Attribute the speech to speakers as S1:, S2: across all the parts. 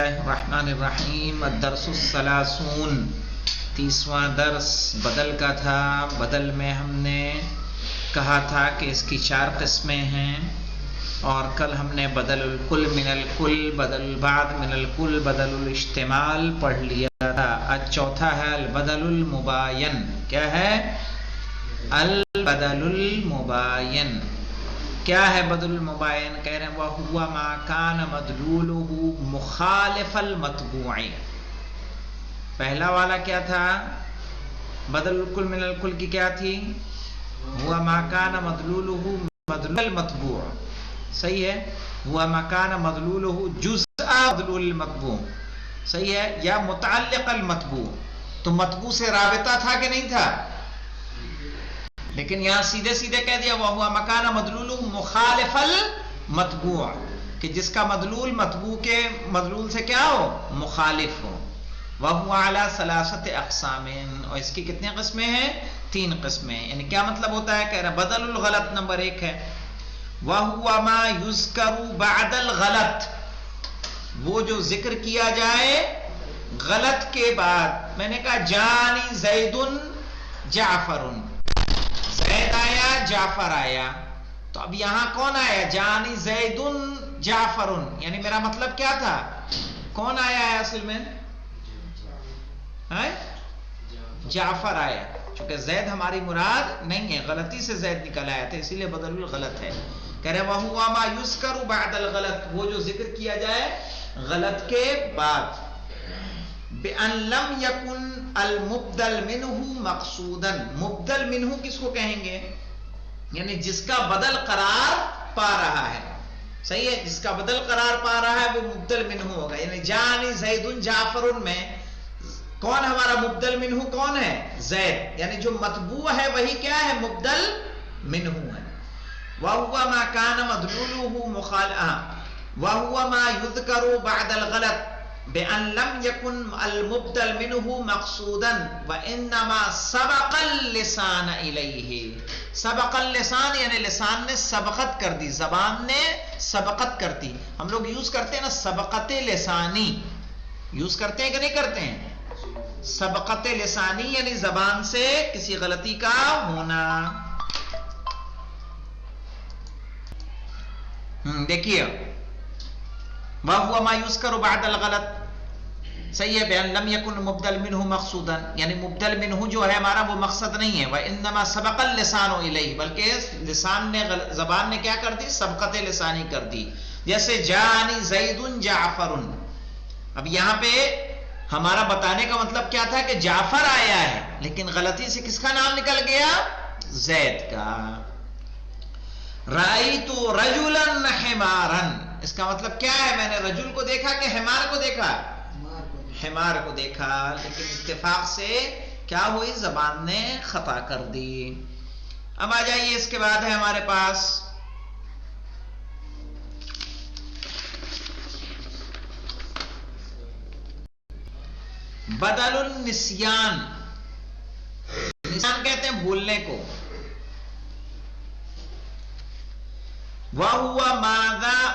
S1: الرحمن الرحیم الدرس الثلاثون 30واں درس بدل کا تھا۔ بدل میں ہم نے کہا تھا کہ اس کی 4 قسمیں ہیں، اور کل ہم نے بدل الکل من الکل، بدل البعض من الکل، بدل الاشتمال پڑھ لیا تھا۔ آج چوتھا ہے البدل المباین۔ کیا ہے؟ البدل المباین۔ کیا ہے بدل المباین؟ کہہ رہے ہیں وَهُوَ مَا كَانَ مَدْلُولُهُ مُخَالِفَ الْمَطْبُوعِ۔ پہلا والا کیا تھا؟ بدل الکل من الکل کی کیا تھی؟ هُوَ مَا كَانَ مَدْلُولُهُ مَدْلُولَ الْمَطْبُوعِ۔ صحیح ہے؟ هُوَ مَا كَانَ مَدْلُولُهُ جُزْءَ مَدْلُولِ الْمَطْبُوع۔ صحیح ہے؟ یا متعلق المطبوع۔ تو مطبوع سے رابطہ تھا کہ نہیں تھا؟ لیکن یہاں سیدھے سیدھے کہہ دیا وَهُوَ مَا كَانَ مَدْلُولُهُ مُخَالِفَ الْمَطْبُوعِ، کہ جس کا مدلول مطبوع کے مدلول سے کیا ہو؟ مخالف ہو۔ وَهُوَ عَلَى 3 أَقْسَامٍ، اور اس کی کتنی قسمیں ہیں؟ 3 قسمیں۔ یعنی کیا مطلب ہوتا ہے؟ کہہ رہا بدل الغلط نمبر 1 ہے وَهُوَ مَا يُذْكَرُ بَعْدَ الْغَلَط، وہ جو ذکر کیا جائے غلط کے بعد۔ میں نے کہا جانی زیدن جعفرن، زید آیا جعفر آیا، تو اب یہاں کون آیا؟ جانی زیدن جعفرن، یعنی میرا مطلب کیا تھا؟ کون آیا ہے اصل میں؟ جعفر آیا، چونکہ زید ہماری مراد نہیں ہے، غلطی سے زید نکل آیا تھا، اسی لیے بدل الغلط ہے۔ کہہ رہے وَهُوَ مَا يُذْكَرُ بَعْدَ الْغَلَط، وہ جو ذکر کیا جائے غلط کے بعد۔ بِأَن لَمْ يَكُنْ الْمُبْدَلْ مِنْهُ مَقْصُودًا، مبدل منہ کس کو کہیں گے؟ یعنی جس کا بدل قرار پا رہا ہے۔ صحیح ہے؟ جس کا بدل قرار پا رہا ہے وہ مبدل منہ ہوگا۔ یعنی جانی زیدن جعفرن میں کون ہمارا مبدل منہ کون ہے؟ زید، یعنی جو مطبوع ہے وہی کیا ہے؟ مبدل منہ ہے۔ وَهُوَ مَا كَانَ مَدْلُولُهُ مُخَالِفًا وَهُوَ مَا يُذْكَرُ بَعْدَ الْغَلَطِ بِأَن لَمْ يَكُنْ الْمُبْدَلْ مِنْهُ مَقْصُودًا وَإِنَّمَا سَبَقَ اللِّسَانَ إِلَيْهِ۔ سبق اللسان یعنی لسان نے سبقت کر دی، زبان نے سبقت کر دی۔ ہم لوگ یوز کرتے ہیں نا سبقت لسانی، یوز کرتے ہیں کہ نہیں کرتے ہیں؟ سبقت لسانی یعنی زبان سے کسی غلطی کا ہونا۔ دیکھیے وَهُوَ مَا يُذْكَرُ بَعْدَ الْغَلَطِ، صحیح ہے؟ بِأَن لَمْ يَكُنْ مُبْدَلْ مِنْهُ مَقْصُودًا، یعنی مبدل منہ جو ہے ہمارا وہ مقصد نہیں ہے۔ وَإِنَّمَا سَبَقَ اللِّسَانُ إِلَيْهِ، بلکہ لسان نے زبان نے کیا کر دی؟ سبقت لسانی کر دی۔ جیسے جانی زیدن جعفرن، اب یہاں پہ ہمارا بتانے کا مطلب کیا تھا کہ جعفر آیا ہے، لیکن غلطی سے کس کا نام نکل گیا؟ زید کا۔ رَأَيْتُ رَجُلًا حِمَارًا، اس کا مطلب کیا ہے؟ میں نے رجل کو دیکھا کہ حمار کو دیکھا؟ حمار کو دیکھا، لیکن اتفاق سے کیا ہوئی؟ زبان نے خطا کر دی۔ اب آ جائیے، اس کے بعد ہے ہمارے پاس بدل النسیان۔ نسیان کہتے ہیں بھولنے کو۔ وَهُوَ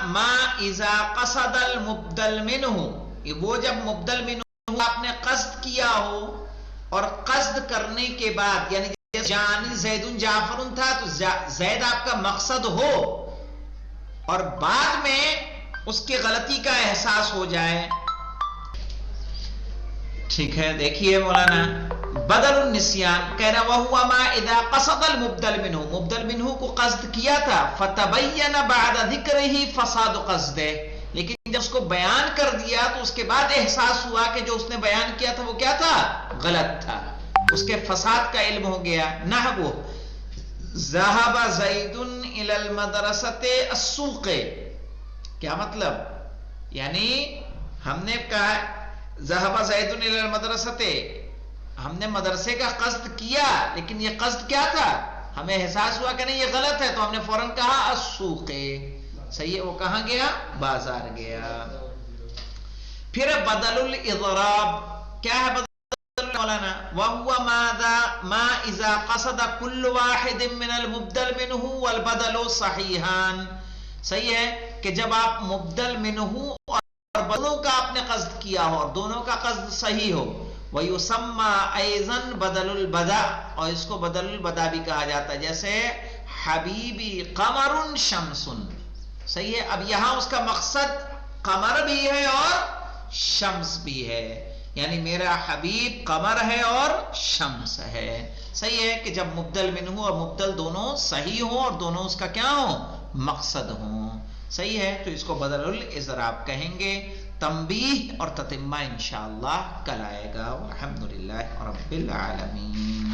S1: مَا إِذَا قَصَدَ الْمُبْدَلْ مِنْهُ، وہ جب مبدل منہ آپ نے قصد کیا ہو، اور قصد کرنے کے بعد یعنی جانی زیدن جعفرن تھا تو زید آپ کا مقصد ہو، اور بعد میں اس کے غلطی کا احساس ہو جائے۔ ٹھیک ہے، دیکھیے مولانا بدل النسیان کہہ رہا وَهُوَ مَا إِذَا قَصَدَ الْمُبْدَلْ مِنْهُ، مبدل منہ کو قصد کیا تھا، فَتَبَيَّنَ بَعْدَ ذِكْرِهِ فَسَادُ قَصْدِهِ، لیکن جب اس کو بیان کر دیا تو اس کے بعد احساس ہوا کہ جو اس نے بیان کیا تھا وہ کیا تھا؟ غلط تھا، اس کے فساد کا علم ہو گیا۔ نحو ذهب زید الى المدرسة السوق، کیا مطلب؟ یعنی ہم نے کہا ذهب زید الى المدرسة، ہم نے مدرسے کا قصد کیا، لیکن یہ قصد کیا تھا؟ ہمیں احساس ہوا کہ نہیں یہ غلط ہے، تو ہم نے فوراً کہا السوق۔ صحیح ہے؟ وہ کہاں گیا؟ بازار گیا۔ پھر بدل الاضراب، کیا ہے بدل مولانا؟ وَهُوَ مَا إِذَا قَصَدَ كُلُّ وَاحِدٍ مِّنَ الْمُبْدَلْ مِنْهُ وَالْبَدَلُ صَحِيحًا، صحیح ہے کہ جب آپ مبدل منہ اور دونوں کا آپ نے قصد کیا ہو اور دونوں کا قصد صحیح ہو. وَيُسَمَّى أَيْضًا بدل البدا، اور اس کو بدل البدا بھی کہا جاتا ہے، جیسے حبیبی قمر شمس. صحیح ہے. اب یہاں اس کا مقصد قمر بھی ہے اور شمس بھی ہے، یعنی میرا حبیب قمر ہے اور شمس ہے. صحیح ہے کہ جب مبدل منہ اور مبدل دونوں صحیح ہوں اور دونوں اس کا کیا ہوں، مقصد ہوں. صحیح ہے. تو اس کو بدل الاضراب کہیں گے. تنبیہ اور تتمہ انشاءاللہ کل آئے گا. والحمدللہ رب العالمین.